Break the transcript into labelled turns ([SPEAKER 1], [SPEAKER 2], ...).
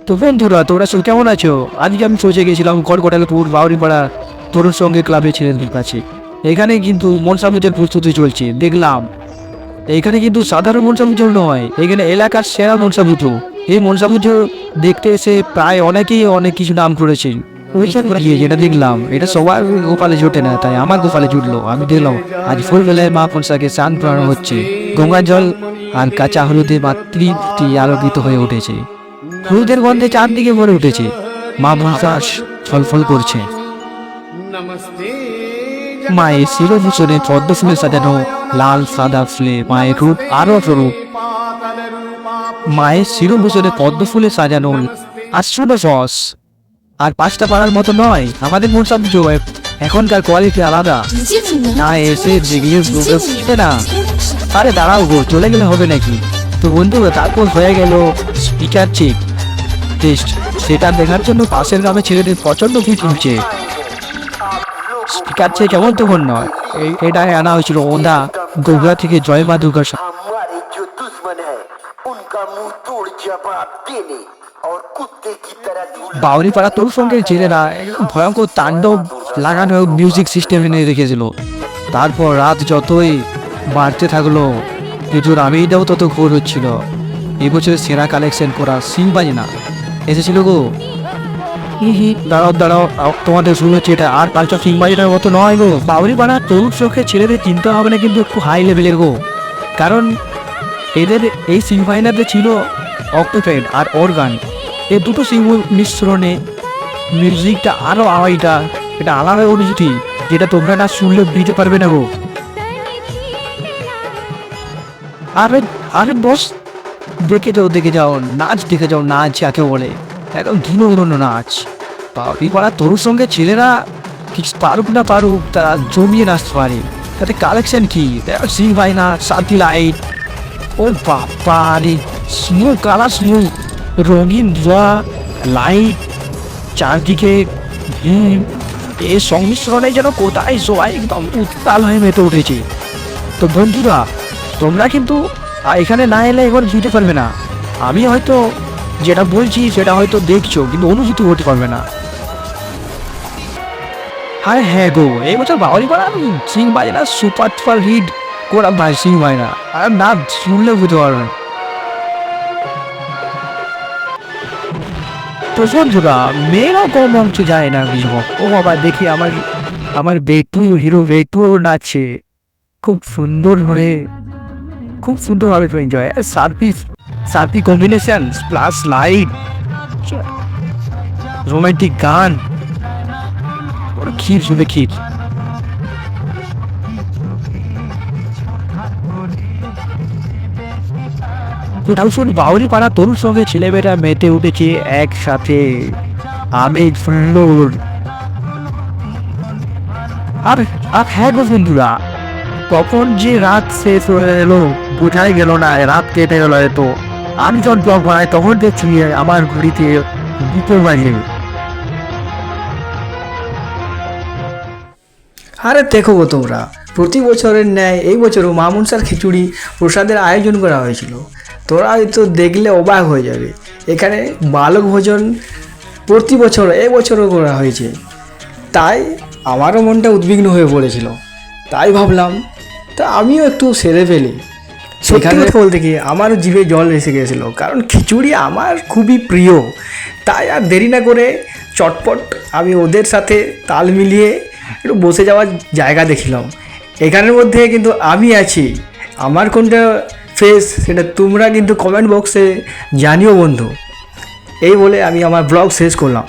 [SPEAKER 1] তো বন্ধুরা তোমরা সব কেমন আছো? আজকে আমি পৌঁছে গেছিলাম কটকটালপুর বাউরিপাড়া তরুণ সঙ্গে ক্লাবের ছেলেদের কাছে। এখানে কিন্তু মনসা পুজোর প্রস্তুতি চলছে দেখলাম। এখানে কিন্তু সাধারণ মনসা পুজো নয়, এখানে এলাকার সেরা মনসা পুজো। এই মনসা পুজো দেখতে এসে প্রায় অনেকেই অনেক কিছু নাম করেছে। যেটা দেখলাম এটা সবার গোপালে জোটে না, তাই আমার গোপালে জুটলো। আমি দেখলাম আজ ফুলবেলায় মা মনসাকে স্নান করানো হচ্ছে। গঙ্গা জল আর কাঁচা হলুদে মাতৃটি আলোকিত হয়ে উঠেছে। হলুদের গন্ধে চারদিকে ভরে উঠেছে। মা মনসা ফল করছে। মায়ের শিরভূষণে পদ্ম ফুলে সাজানো লাল সাদা ফুলে মায়ের রূপ আরো অপরূপ। মায়ের শিরভূষণে পদ্ম ফুলে সাজানো আশ্চর্য সস। আর পাঁচটা পাড়ার মতো নয় আমাদের মনসা পুজো, এখনকার কোয়ালিটি আলাদা। না এসে জেগে না, আরে দাঁড়াও গো, চলে গেলে হবে নাকি? তো বন্ধুরা তারপর হয়ে গেল স্পিকার চেক টেস্ট। সেটা দেখার জন্য পাশের গ্রামে ছেলেদের প্রচন্ড ভিড় হচ্ছে। স্পিকার চেক কেমন তখন নয়, এটাই আনা হয়েছিল ওদা গোগরা থেকে জয় মা দুর্গার। বাউরিপাড়া তোর সঙ্গে ছেলেরা ভয়ঙ্কর তাণ্ডব লাগানো মিউজিক সিস্টেম এনে রেখেছিল। তারপর রাত যতই বাড়তে থাকলো পুজোর আমিটাও তত ঘোর হচ্ছিল। এবছর সেরা কালেকশন করা সিং বাজনা এসেছিল গো। দাঁড়াও তোমাদের শুরু হচ্ছে এটা। আর কালচার সিং বাজনার মতো নয় গো। বাউরিপাড়া তরুণ চোখে ছেলেদের চিন্তা হবে না কিন্তু একটু হাই লেভেলের গো। কারণ এদের এই সিং বাজনাতে ছিল অক্টোপ্যাড আর অর্গান, এই দুটো সিং মিশ্রণে মিউজিকটা আরো আওয়াজটা এটা আলাদা অনুভূতি, যেটা তোমরা না শুনলে দিতে পারবে না গো। আরে আরে বস দেখে যাও নাচ দেখে যাও। নাচ যাকে বলে একদম ধুনো নাচ। বাউরিপাড়া তরুণ সঙ্গে ছেলেরা কিছু পারুক না পারুক তারা জমিয়ে নাচতে পারে। তাতে কালেকশন কি সিং ভাইনা সাথী লাইট, ও বাবা রে, স্মুথ কালার স্মুথ রঙিন ধোয়া লাইট চারদিকে এর সংমিশ্রণে যেন কোথায় সবাই একদম উত্তাল হয়ে মেতে উঠেছে। তো বন্ধুরা তোমরা কিন্তু এখানে না এলে এবার বুঝতে পারবে না। আমি হয়তো যেটা বলছি সেটা হয়তো দেখছো কিন্তু অনুভূতি করতে পারবে না। হ্যাঁ গো, এই বছর বাউরিপাড়া সিং বাজনা সুপার হিট করা ভাই সিং বাজনা। আর না শুনলে বুঝতে পারবে না। তো বন্ধুরা মেয়েরাও কম অংশ যায় না কিছু। ও বাবা দেখি আমার বেটু হিরো বেটু নাচছে খুব সুন্দরভাবে তো এনজয়। সার্ফি কম্বিনেশন প্লাস লাইট রোমান্টিক গান ক্ষীর শুনে ক্ষীর। বাউরিপাড়া তরুণ সঙ্গে ছেলেমেয়েরা মেতে উঠেছে একসাথে আমেজ ফুল্লোর। আর হ্যাঁ গো বন্ধুরা, কখন যে রাত শেষ হয়ে এলো বোঝাই গেল না, রাত কেটে গেল। এত আমি যখন ব্লগ বানাই তখন দেখছি আমার ঘড়িতে দুটো বাজে।
[SPEAKER 2] আরে দেখো গো তোমরা, প্রতি বছরের ন্যায় এই বছরও মা মনসার খিচুড়ি প্রসাদের আয়োজন করা হয়েছিল। তোরা হয়তো দেখলে অবাক হয়ে যাবে। এখানে বালক ভোজন প্রতি বছর এবছরও করা হয়েছে। তাই আমারও মনটা উদ্বিগ্ন হয়ে পড়েছিল। তাই ভাবলাম তা আমিও একটু সেরে ফেলি। সেখানে বলতে কি আমারও জিভে জল এসে গেছিলো, কারণ খিচুড়ি আমার খুবই প্রিয়। তাই আর দেরি না করে চটপট আমি ওদের সাথে তাল মিলিয়ে একটু বসে যাওয়ার জায়গা দেখিলাম। এখানের মধ্যে কিন্তু আমি আছি, আমার কোনটা ফেস সেটা তোমরা কিন্তু কমেন্ট বক্সে জানিও বন্ধু। এই বলে আমি আমার ব্লগ শেষ করলাম।